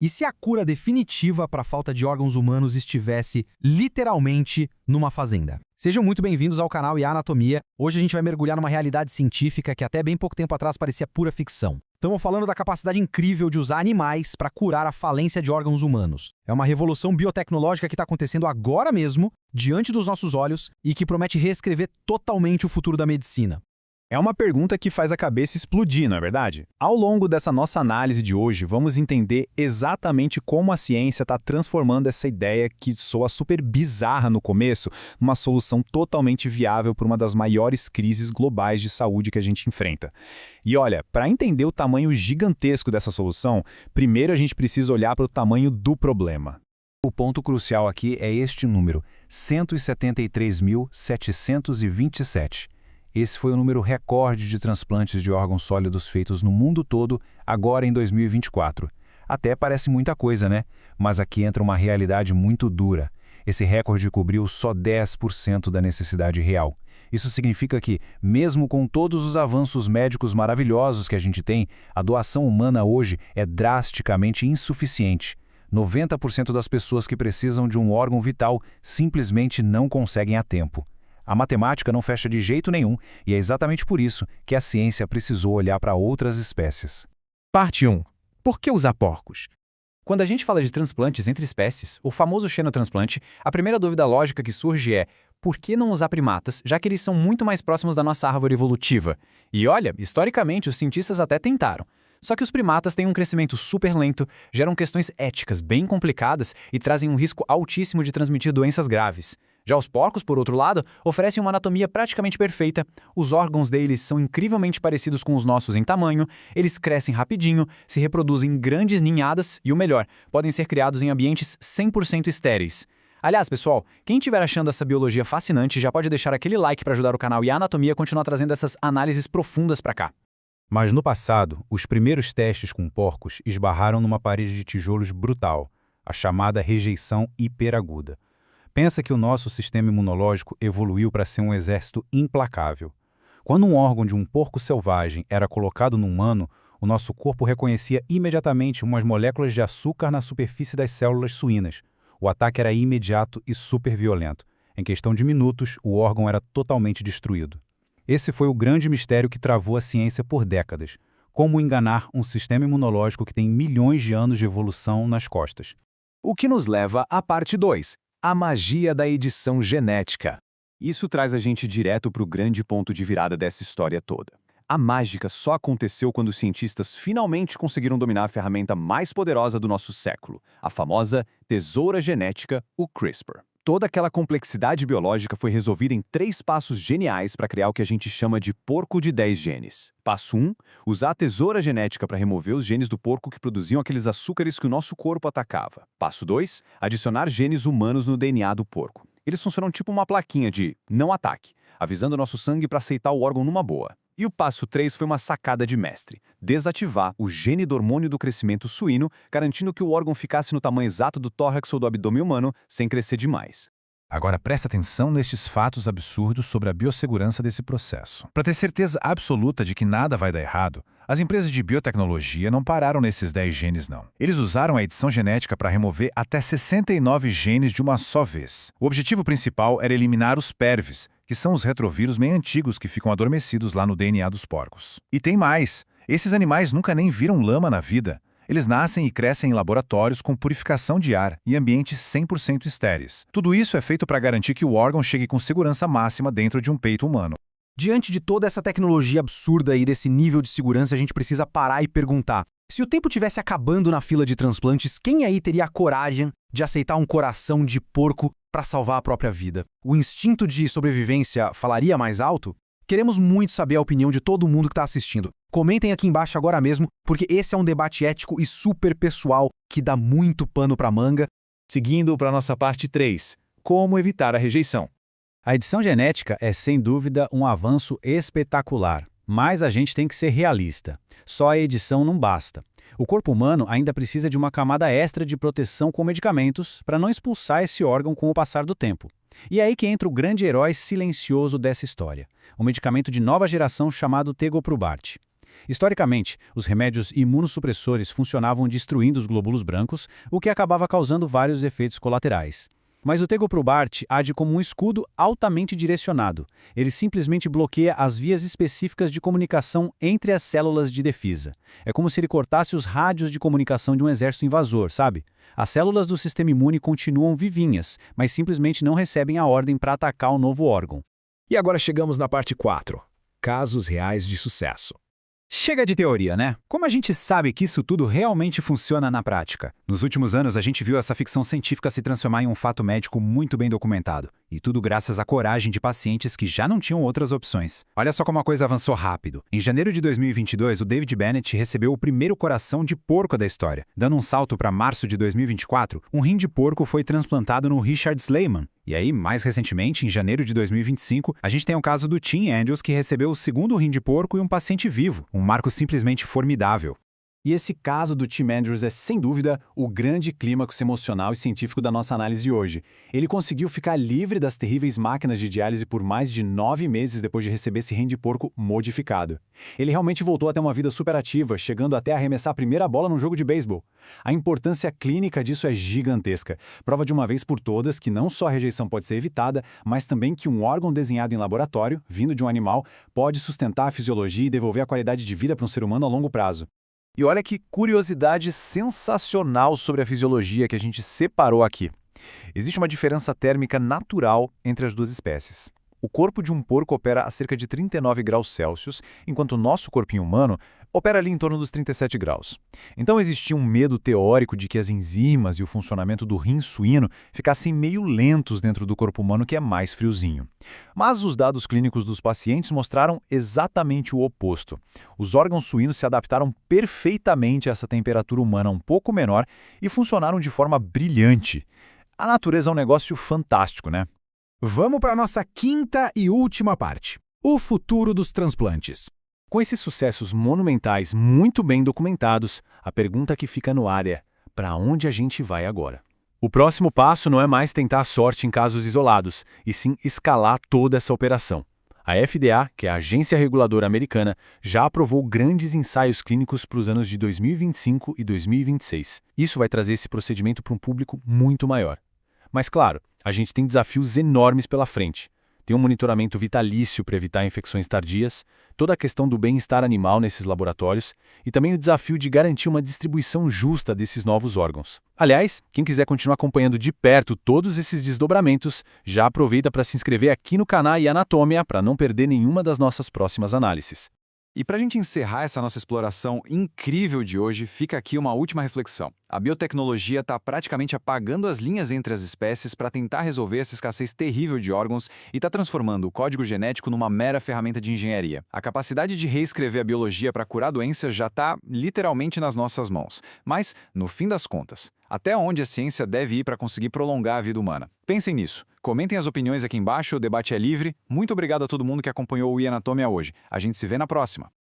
E se a cura definitiva para a falta de órgãos humanos estivesse, literalmente, numa fazenda? Sejam muito bem-vindos ao canal IA Anatomia. Hoje a gente vai mergulhar numa realidade científica que até bem pouco tempo atrás parecia pura ficção. Estamos falando da capacidade incrível de usar animais para curar a falência de órgãos humanos. É uma revolução biotecnológica que está acontecendo agora mesmo, diante dos nossos olhos, e que promete reescrever totalmente o futuro da medicina. É uma pergunta que faz a cabeça explodir, não é verdade? Ao longo dessa nossa análise de hoje, vamos entender exatamente como a ciência está transformando essa ideia que soa super bizarra no começo, numa solução totalmente viável para uma das maiores crises globais de saúde que a gente enfrenta. E olha, para entender o tamanho gigantesco dessa solução, primeiro a gente precisa olhar para o tamanho do problema. O ponto crucial aqui é este número, 173.727. Esse foi o número recorde de transplantes de órgãos sólidos feitos no mundo todo, agora em 2024. Até parece muita coisa, né? Mas aqui entra uma realidade muito dura. Esse recorde cobriu só 10% da necessidade real. Isso significa que, mesmo com todos os avanços médicos maravilhosos que a gente tem, a doação humana hoje é drasticamente insuficiente. 90% das pessoas que precisam de um órgão vital simplesmente não conseguem a tempo. A matemática não fecha de jeito nenhum, e é exatamente por isso que a ciência precisou olhar para outras espécies. Parte 1. Por que usar porcos? Quando a gente fala de transplantes entre espécies, o famoso xenotransplante, a primeira dúvida lógica que surge é: por que não usar primatas, já que eles são muito mais próximos da nossa árvore evolutiva? E olha, historicamente os cientistas até tentaram. Só que os primatas têm um crescimento super lento, geram questões éticas bem complicadas e trazem um risco altíssimo de transmitir doenças graves. Já os porcos, por outro lado, oferecem uma anatomia praticamente perfeita, os órgãos deles são incrivelmente parecidos com os nossos em tamanho, eles crescem rapidinho, se reproduzem em grandes ninhadas e, o melhor, podem ser criados em ambientes 100% estéreis. Aliás, pessoal, quem estiver achando essa biologia fascinante já pode deixar aquele like para ajudar o canal IA Anatomia a continuar trazendo essas análises profundas para cá. Mas no passado, os primeiros testes com porcos esbarraram numa parede de tijolos brutal, a chamada rejeição hiperaguda. Pensa que o nosso sistema imunológico evoluiu para ser um exército implacável. Quando um órgão de um porco selvagem era colocado no humano, o nosso corpo reconhecia imediatamente umas moléculas de açúcar na superfície das células suínas. O ataque era imediato e super violento. Em questão de minutos, o órgão era totalmente destruído. Esse foi o grande mistério que travou a ciência por décadas. Como enganar um sistema imunológico que tem milhões de anos de evolução nas costas. O que nos leva à parte 2. A magia da edição genética. Isso traz a gente direto para o grande ponto de virada dessa história toda. A mágica só aconteceu quando os cientistas finalmente conseguiram dominar a ferramenta mais poderosa do nosso século, a famosa tesoura genética, o CRISPR. Toda aquela complexidade biológica foi resolvida em 3 passos geniais para criar o que a gente chama de porco de 10 genes. Passo 1, usar a tesoura genética para remover os genes do porco que produziam aqueles açúcares que o nosso corpo atacava. Passo 2, adicionar genes humanos no DNA do porco. Eles funcionam tipo uma plaquinha de não ataque, avisando o nosso sangue para aceitar o órgão numa boa. E o passo 3 foi uma sacada de mestre: desativar o gene do hormônio do crescimento suíno, garantindo que o órgão ficasse no tamanho exato do tórax ou do abdômen humano, sem crescer demais. Agora presta atenção nestes fatos absurdos sobre a biossegurança desse processo. Para ter certeza absoluta de que nada vai dar errado, as empresas de biotecnologia não pararam nesses 10 genes não. Eles usaram a edição genética para remover até 69 genes de uma só vez. O objetivo principal era eliminar os PERVs, que são os retrovírus meio antigos que ficam adormecidos lá no DNA dos porcos. E tem mais, esses animais nunca nem viram lama na vida. Eles nascem e crescem em laboratórios com purificação de ar e ambientes 100% estéreis. Tudo isso é feito para garantir que o órgão chegue com segurança máxima dentro de um peito humano. Diante de toda essa tecnologia absurda e desse nível de segurança, a gente precisa parar e perguntar: se o tempo tivesse acabando na fila de transplantes, quem aí teria a coragem de aceitar um coração de porco para salvar a própria vida? O instinto de sobrevivência falaria mais alto? Queremos muito saber a opinião de todo mundo que está assistindo. Comentem aqui embaixo agora mesmo, porque esse é um debate ético e super pessoal que dá muito pano para manga. Seguindo para a nossa parte 3. Como evitar a rejeição. A edição genética é, sem dúvida, um avanço espetacular. Mas a gente tem que ser realista. Só a edição não basta. O corpo humano ainda precisa de uma camada extra de proteção com medicamentos para não expulsar esse órgão com o passar do tempo. E é aí que entra o grande herói silencioso dessa história, um medicamento de nova geração chamado tegoprubart. Historicamente, os remédios imunossupressores funcionavam destruindo os glóbulos brancos, o que acabava causando vários efeitos colaterais. Mas o tegoprubart age como um escudo altamente direcionado. Ele simplesmente bloqueia as vias específicas de comunicação entre as células de defesa. É como se ele cortasse os rádios de comunicação de um exército invasor, sabe? As células do sistema imune continuam vivinhas, mas simplesmente não recebem a ordem para atacar o novo órgão. E agora chegamos na parte 4. Casos reais de sucesso. Chega de teoria, né? Como a gente sabe que isso tudo realmente funciona na prática? Nos últimos anos, a gente viu essa ficção científica se transformar em um fato médico muito bem documentado. E tudo graças à coragem de pacientes que já não tinham outras opções. Olha só como a coisa avançou rápido. Em janeiro de 2022, o David Bennett recebeu o primeiro coração de porco da história. Dando um salto para março de 2024, um rim de porco foi transplantado no Richard Sleiman. E aí, mais recentemente, em janeiro de 2025, a gente tem o caso do Tim Andrews, que recebeu o segundo rim de porco e um paciente vivo. Um marco simplesmente formidável. E esse caso do Tim Andrews é, sem dúvida, o grande clímax emocional e científico da nossa análise de hoje. Ele conseguiu ficar livre das terríveis máquinas de diálise por mais de 9 meses depois de receber esse rim de porco modificado. Ele realmente voltou a ter uma vida superativa, chegando até a arremessar a primeira bola num jogo de beisebol. A importância clínica disso é gigantesca. Prova de uma vez por todas que não só a rejeição pode ser evitada, mas também que um órgão desenhado em laboratório, vindo de um animal, pode sustentar a fisiologia e devolver a qualidade de vida para um ser humano a longo prazo. E olha que curiosidade sensacional sobre a fisiologia que a gente separou aqui. Existe uma diferença térmica natural entre as duas espécies. O corpo de um porco opera a cerca de 39 graus Celsius, enquanto o nosso corpinho humano opera ali em torno dos 37 graus. Então existia um medo teórico de que as enzimas e o funcionamento do rim suíno ficassem meio lentos dentro do corpo humano, que é mais friozinho. Mas os dados clínicos dos pacientes mostraram exatamente o oposto. Os órgãos suínos se adaptaram perfeitamente a essa temperatura humana um pouco menor e funcionaram de forma brilhante. A natureza é um negócio fantástico, né? Vamos para a nossa quinta e última parte. O futuro dos transplantes. Com esses sucessos monumentais muito bem documentados, a pergunta que fica no ar é: para onde a gente vai agora? O próximo passo não é mais tentar a sorte em casos isolados, e sim escalar toda essa operação. A FDA, que é a agência reguladora americana, já aprovou grandes ensaios clínicos para os anos de 2025 e 2026. Isso vai trazer esse procedimento para um público muito maior. Mas claro, a gente tem desafios enormes pela frente. Tem um monitoramento vitalício para evitar infecções tardias, toda a questão do bem-estar animal nesses laboratórios e também o desafio de garantir uma distribuição justa desses novos órgãos. Aliás, quem quiser continuar acompanhando de perto todos esses desdobramentos, já aproveita para se inscrever aqui no canal Anatômia para não perder nenhuma das nossas próximas análises. E para a gente encerrar essa nossa exploração incrível de hoje, fica aqui uma última reflexão. A biotecnologia está praticamente apagando as linhas entre as espécies para tentar resolver essa escassez terrível de órgãos e está transformando o código genético numa mera ferramenta de engenharia. A capacidade de reescrever a biologia para curar doenças já está literalmente nas nossas mãos. Mas, no fim das contas, até onde a ciência deve ir para conseguir prolongar a vida humana? Pensem nisso. Comentem as opiniões aqui embaixo, o debate é livre. Muito obrigado a todo mundo que acompanhou o Anatômia hoje. A gente se vê na próxima.